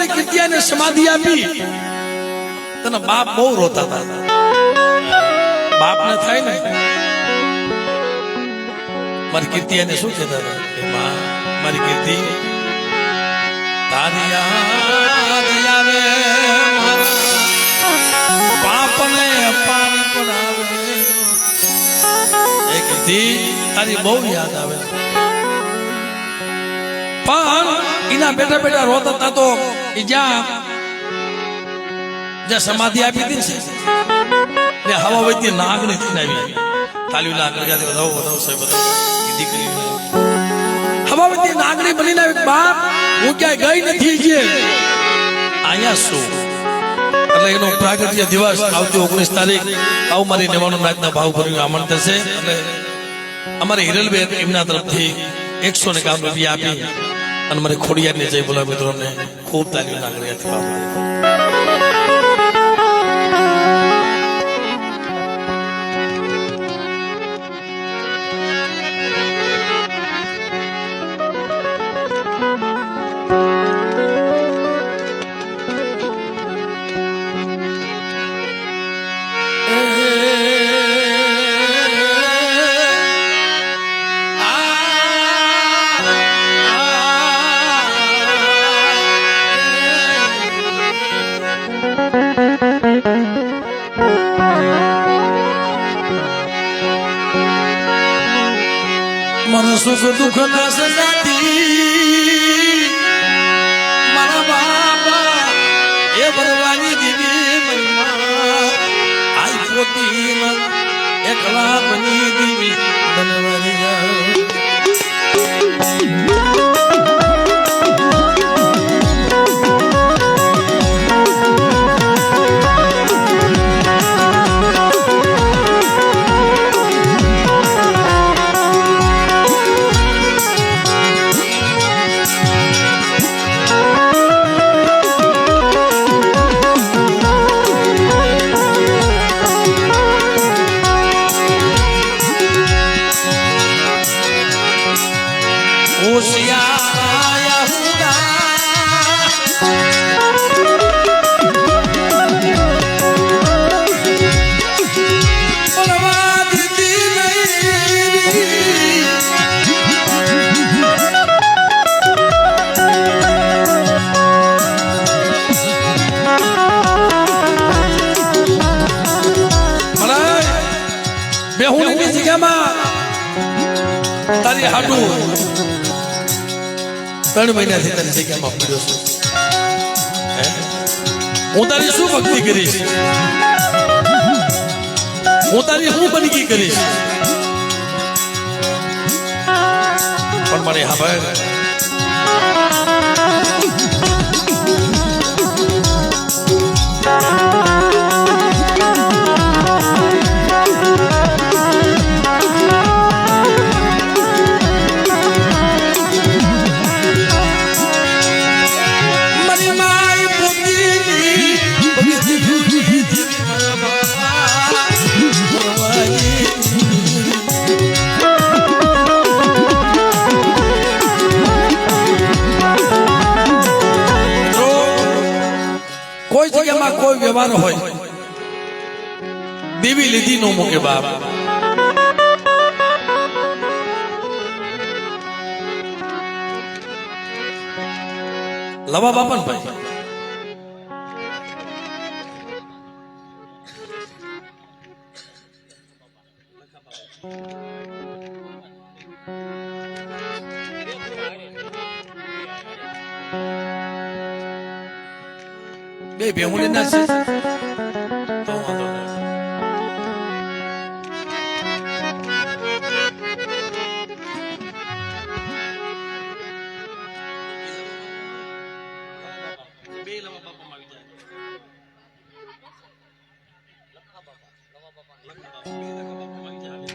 તારી કીર્તિયાને સમાધિ આપી તને બાપ બહુ રોતા હતા. બાપ ને થાય ને મારી કીર્તિયાને શું કહેતા હતા કે માં મારી કીર્તિ તારી યાદ આવે પાપને પાણી પણ આવે એ કીર્તિ તારી બહુ યાદ આવે. પણ એના બેઠા બેઠા રોતા હતા તો જ્યાં સમાધિ આપી હતી ને હવા વચ્ચે નાગની થઈને આવી તાલીઓ નાગર જાતે વધાવો વધાવો સાહેબ વધાવો દીકરી હવા વચ્ચે નાગની બનીને આવી બાપ હું ક્યાંય ગઈ નથી છે અહીંયા શું એટલે એનો પ્રાગટ્ય દિવસ આવતી 19 તારીખ આવું મારી 99 નાચના ભાવ ભર્યું આમંત્રણ થશે. એટલે અમારે હિરલબેન એમના તરફથી 151 રૂપિયા આપી અને મારી ખોડિયારને જય બોલાવે મિત્રો અમને ખૂબ તાલીઓ નાગર જાતે ભાવ मन सुख दुख ना सजाती मारा बाबा ये भरवानी दीदी महिमा आई पोती एकला बनी दीदी बनवानी તારી હાડું 3 મહિનાથી તારી જગ્યામાં પડ્યો છું. હું તારી શું ભક્તિ કરીશ, હું તારી શું બંદગી કરીશ, પણ મને હા ભાઈ કોઈ જગ્યામાં કોઈ વ્યવહાર હોય દેવી લીધી નો મૂકે બાપ. લવા બાપન ભાઈ બે બેહુને ના છે તો વાંધો નહીં. બે લવા બાપા આવી જાય લખા બાપા લવા બાપા બે લખા બાપા આવી જાય.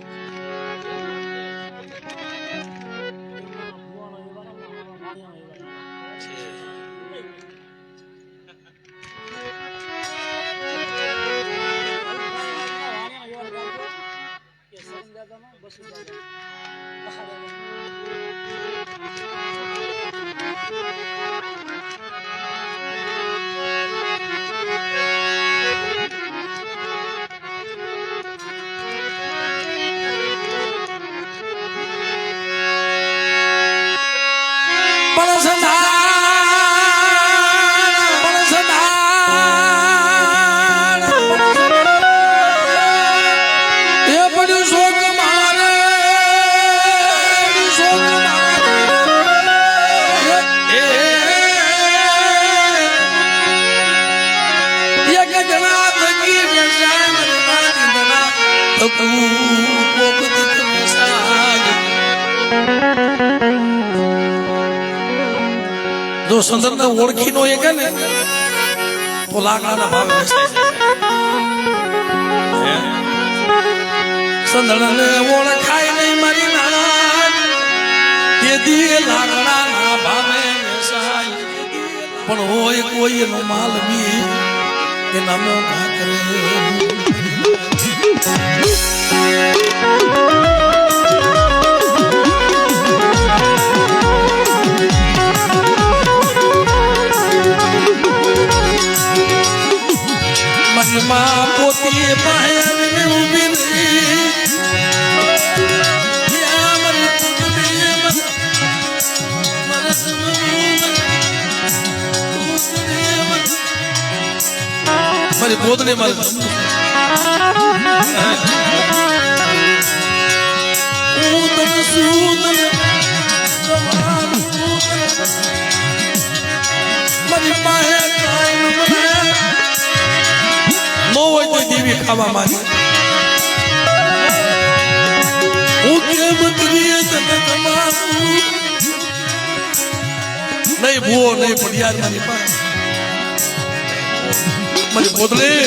જો સંદર ને ઓળખી નો એ કે ને તો લાકડાના ભાવે વેચાય છે. સંદર ને ઓળખાય નહીં મારી નાન તેથી લાકડાના ભાવે વેચાય પણ હોય કોઈ એનો માલ બી એના મોંઘા કરે. મનમાં પોતી પાયાને ઉભી રહી મારી પોતને મારી મારી પાસે નો હોય તો દેવી ખાવા માંગે. હું કેમ કરીએ તને તમારું નહીં ભૂવો નહીં પડિયાર મારી પાસે મારી પોતલી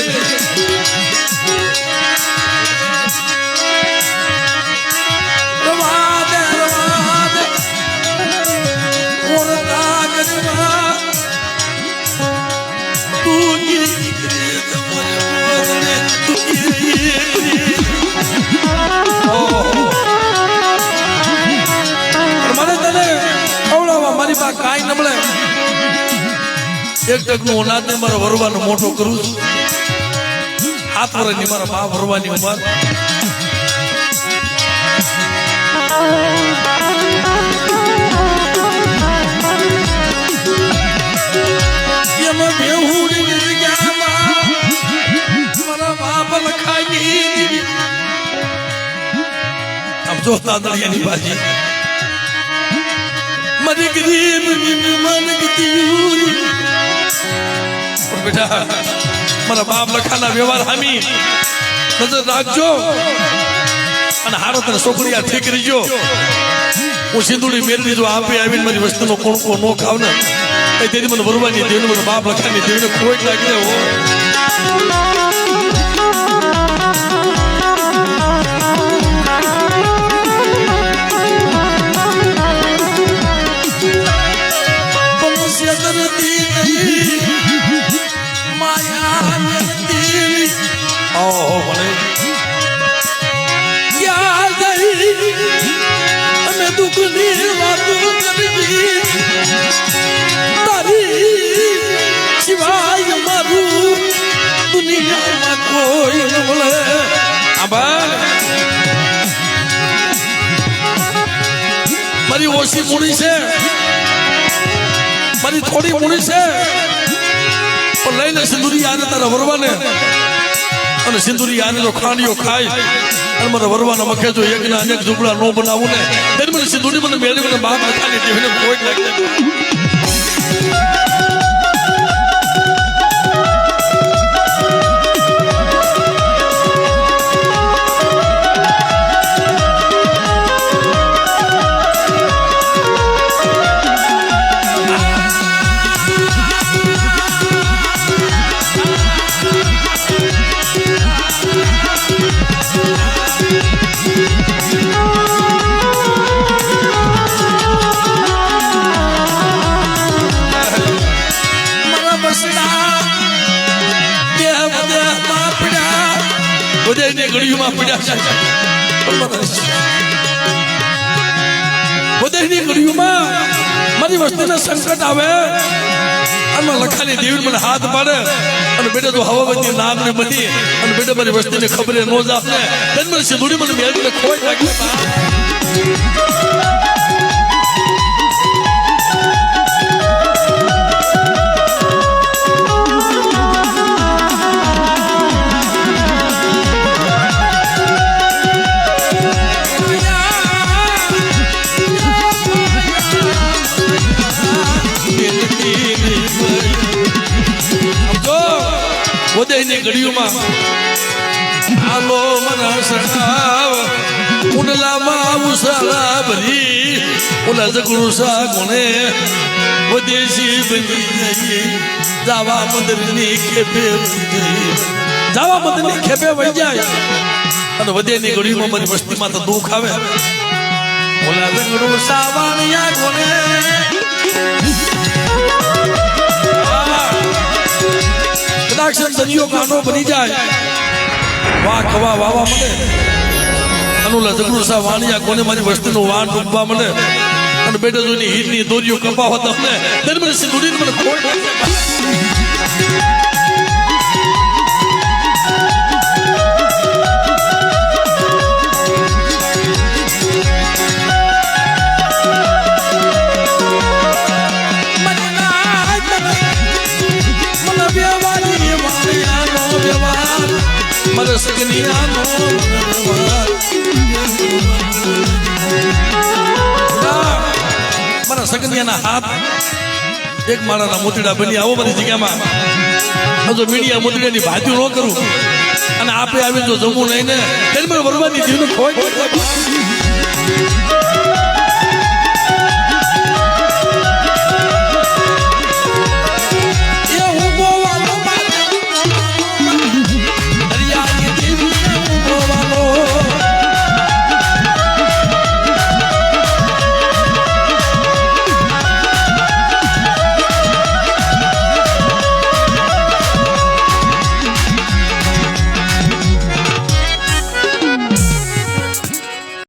મારી પાસે કાંઈ ન મળે એક ટકનું અનાજ ને મારા વરવાનો મોટો કરું છું. 7 વર્ષની મારા બા વરવાની ઉંમર એમાં બેહું મારા બાપ લખાઈ આમ જોતા દળિયાની બાજી મારી ગરીબ બેટા મારા બાપ લખાના વ્યવહાર હામી નજર રાખજો અને હારો તને છોકરી ઠીક રહીજો. હું સિંદુડી મેળવી જો આપે આવીને મારી વસ્તુનો કોણકો નો ખાવ ને એ તેથી મને વરવાની દેવને મને બાપ લખાની દેવને કોઈ લાગે હો. સિવાય મારું દુનિયામાં કોઈ ન મળે. મારી ઓછી મૂડી છે મારી થોડી મૂડી છે પણ લઈને સિંદુરી આને તારા વરવાને અને સિંદુરી આને જો ખાંડીઓ ખાય અને મારા વરવાના મખે જો એકના અનેક ઝૂંપડા નો બનાવું ને ત્યારે મને સિંદુરી મને મેળવી મને બાપ લખાની દેવીને કોઈ લાગે. ઘડીઓમાં પડ્યા બધાની ઘડીઓમાં મારી વસ્તીને સંકટ આવે અને લખાની દેવી મને હાથ પાડે અને બેટા તો હવાવતી નાગને બની અને બેટા મારી વસ્તીને ખબરે નો જ આપને then મને સિંદુરી મને મેળવીને ખોઈ નાખે. ઘડીઓમાં આલો મના સખાવ ઉડલામાં ઉસાળા ભરી ઓલા જગડું સા કોને વદેશી બની જઈ જાવા મંદિરની ખેપે જાવા મંદિરની ખેપે વહી જાય અને વધેની ગળીમાં મારી વસ્તીમાં તો દુઃખ આવે ઓલા જગડું સાવાણિયા કોને કદાચ દરિયો કાનો બની જાય વાહ ખવા વાવા મળે અનુલા જગડું સા વાણિયા કોને મારી વસ્તીનું વાણ ડૂબવા મળે અને બેટા જોઈની હીરની દોરીઓ કપાવા તમને તેને મને સિંદુરીને મને ખોટ મારા સગનિયાના હાથ એક માળાના મોતીડા બની આવો બધી જગ્યામાં જો મીડિયા મોતીડાની ભાજી ન કરું અને આપે આવી જો જમવું નહીં ને તેને મને વરવાની જીવનું ખોઈ